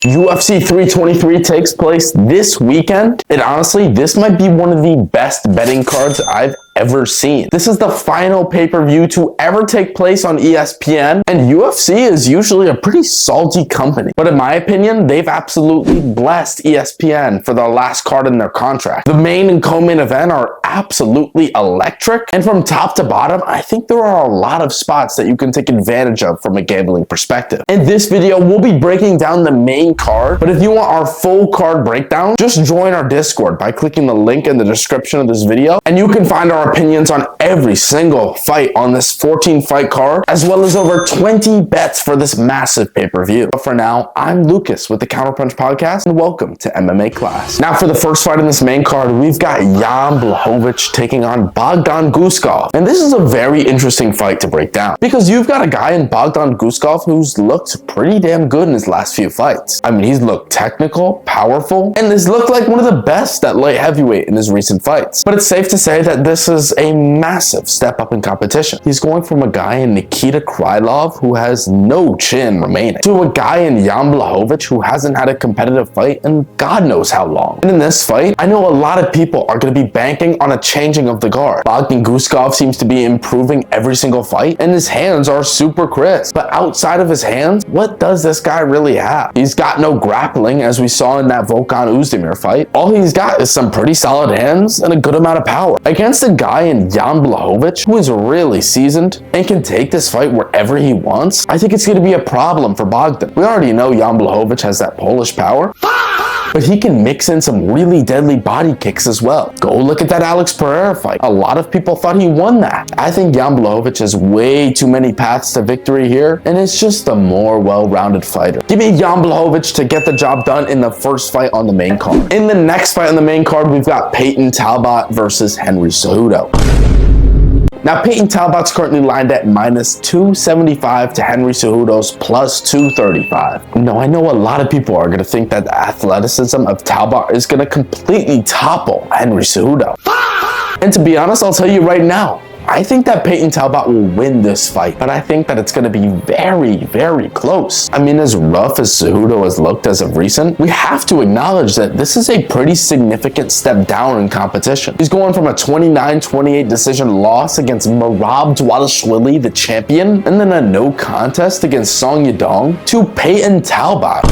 UFC 323 takes place this weekend, and honestly, this might be one of the best betting cards I've ever seen. This is the final pay-per-view to ever take place on ESPN, and UFC is usually a pretty salty company. But in my opinion, they've absolutely blessed ESPN for the last card in their contract. The main and co-main event are absolutely electric, and from top to bottom, I think there are a lot of spots that you can take advantage of from a gambling perspective. In this video, we'll be breaking down the main card, but if you want our full card breakdown, just join our Discord by clicking the link in the description of this video, and you can find our opinions on every single fight on this 14 fight card, as well as over 20 bets for this massive pay-per-view. But for now, I'm Lucas with the Counterpunch podcast, and welcome to MMA Class. Now for the first fight in this main card, we've got Jan Blachowicz taking on Bogdan Guskov, and this is a very interesting fight to break down, because you've got a guy in Bogdan Guskov who's looked pretty damn good in his last few fights. I mean, he's looked technical, powerful, and has looked like one of the best at light heavyweight in his recent fights. But it's safe to say that this is a massive step up in competition. He's going from a guy in Nikita Krylov who has no chin remaining to a guy in Jan Blachowicz who hasn't had a competitive fight in God knows how long. And in this fight, I know a lot of people are going to be banking on a changing of the guard. Bogdan Guskov seems to be improving every single fight, and his hands are super crisp. But outside of his hands, what does this guy really have? He's got no grappling, as we saw in that Volkan Oezdemir fight. All he's got is some pretty solid hands and a good amount of power. Against a guy in Jan Blachowicz who is really seasoned and can take this fight wherever he wants, I think it's going to be a problem for Bogdan. We already know Jan Blachowicz has that Polish power, but he can mix in some really deadly body kicks as well. Go look at that Alex Pereira fight. A lot of people thought he won that. I think Jan Blachowicz has way too many paths to victory here, and is just a more well-rounded fighter. Give me Jan Blachowicz to get the job done in the first fight on the main card. In the next fight on the main card, we've got Payton Talbot versus Henry Cejudo. Now, Payton Talbot's currently lined at minus 275 to Henry Cejudo's plus 235. Now, I know a lot of people are going to think that the athleticism of Talbot is going to completely topple Henry Cejudo. And to be honest, I'll tell you right now, I think that Payton Talbot will win this fight, but I think that it's going to be very, very close. I mean, as rough as Cejudo has looked as of recent, we have to acknowledge that this is a pretty significant step down in competition. He's going from a 29-28 decision loss against Merab Dvalishvili, the champion, and then a no contest against Song Yadong, to Payton Talbot,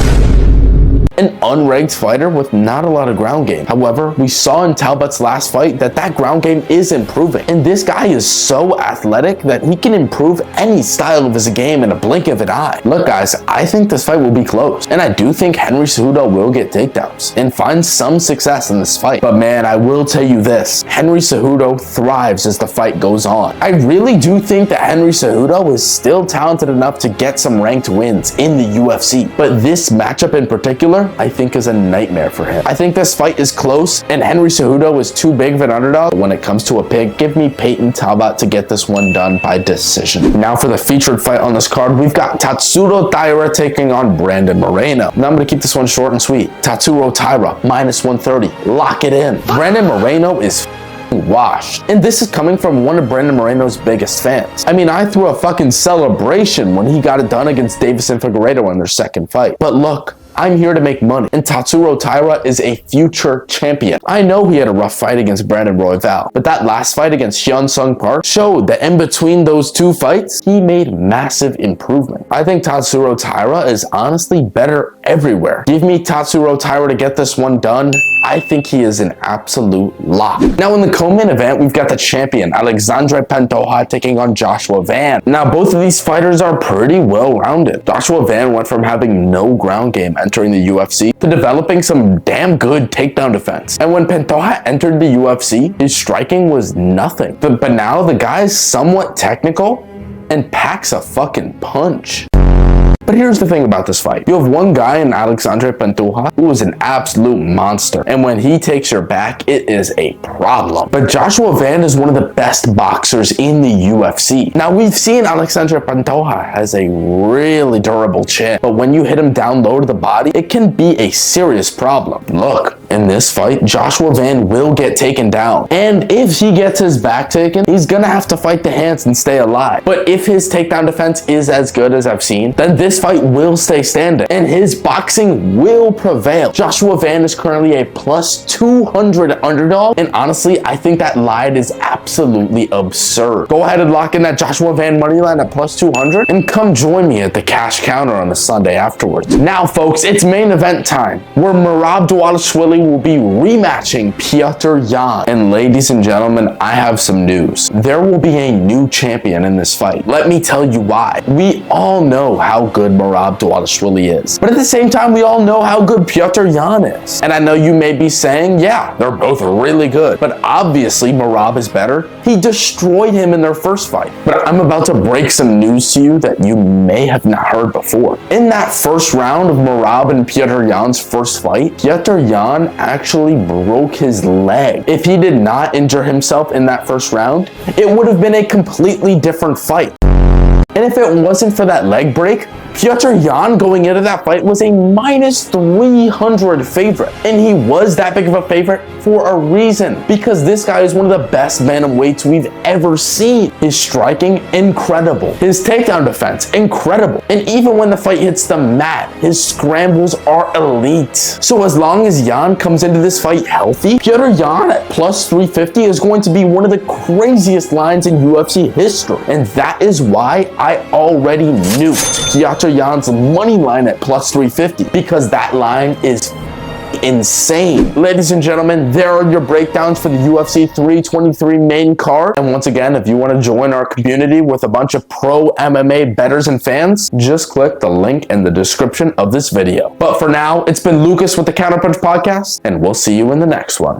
an unranked fighter with not a lot of ground game. However, we saw in Talbot's last fight that ground game is improving, and this guy is so athletic that he can improve any style of his game in a blink of an eye. Look guys, I think this fight will be close, and I do think Henry Cejudo will get takedowns and find some success in this fight. But man, I will tell you this, Henry Cejudo thrives as the fight goes on. I really do think that Henry Cejudo is still talented enough to get some ranked wins in the UFC, but this matchup in particular, I think is a nightmare for him. I think this fight is close, and Henry Cejudo is too big of an underdog. When it comes to a pick, give me Payton Talbot to get this one done by decision. Now for the featured fight on this card, we've got Tatsuro Taira taking on Brandon Moreno. Now I'm going to keep this one short and sweet. Tatsuro Taira, minus 130. Lock it in. Brandon Moreno is washed. And this is coming from one of Brandon Moreno's biggest fans. I mean, I threw a fucking celebration when he got it done against Davison Figueiredo in their second fight. But look, I'm here to make money, and Tatsuro Taira is a future champion. I know he had a rough fight against Brandon Royval, but that last fight against Hyun Sung Park showed that in between those two fights, he made massive improvement. I think Tatsuro Taira is honestly better everywhere. Give me Tatsuro Taira to get this one done. I think he is an absolute lock. Now in the co-main event, we've got the champion, Alexandre Pantoja, taking on Joshua Van. Now both of these fighters are pretty well-rounded. Joshua Van went from having no ground game entering the UFC to developing some damn good takedown defense. And when Pantoja entered the UFC, his striking was nothing. But now the guy's somewhat technical and packs a fucking punch. But here's the thing about this fight. You have one guy in Alexandre Pantoja who is an absolute monster, and when he takes your back, it is a problem. But Joshua Van is one of the best boxers in the UFC. Now, we've seen Alexandre Pantoja has a really durable chin, but when you hit him down low to the body, it can be a serious problem. Look, in this fight, Joshua Van will get taken down. And if he gets his back taken, he's gonna have to fight the hands and stay alive. But if his takedown defense is as good as I've seen, then this fight will stay standing and his boxing will prevail. Joshua Van is currently a plus 200 underdog, and honestly, I think that line is absolutely absurd. Go ahead and lock in that Joshua Van money line at plus 200 and come join me at the cash counter on the Sunday afterwards. Now, folks, it's main event time, where Merab Dvalishvili will be rematching Petr Yan. And ladies and gentlemen, I have some news. There will be a new champion in this fight. Let me tell you why. We all know how good Merab Dvalishvili is, but at the same time, we all know how good Petr Yan is. And I know you may be saying, yeah, they're both really good, but obviously Merab is better. He destroyed him in their first fight. But I'm about to break some news to you that you may have not heard before. In that first round of Merab and Petr Yan's first fight, Petr Yan actually broke his leg. If he did not injure himself in that first round, it would have been a completely different fight. And if it wasn't for that leg break, Petr Yan going into that fight was a minus 300 favorite. And he was that big of a favorite for a reason, because this guy is one of the best bantamweights we've ever seen. His striking, incredible. His takedown defense, incredible. And even when the fight hits the mat, his scrambles are elite. So as long as Yan comes into this fight healthy, Petr Yan at plus 350 is going to be one of the craziest lines in UFC history. And that is why I already nuked Petr Yan's money line at plus 350, because that line is insane. Ladies and gentlemen, there are your breakdowns for the UFC 323 main card. And once again, if you want to join our community with a bunch of pro MMA bettors and fans, just click the link in the description of this video. But for now, it's been Lucas with the Counterpunch podcast, and we'll see you in the next one.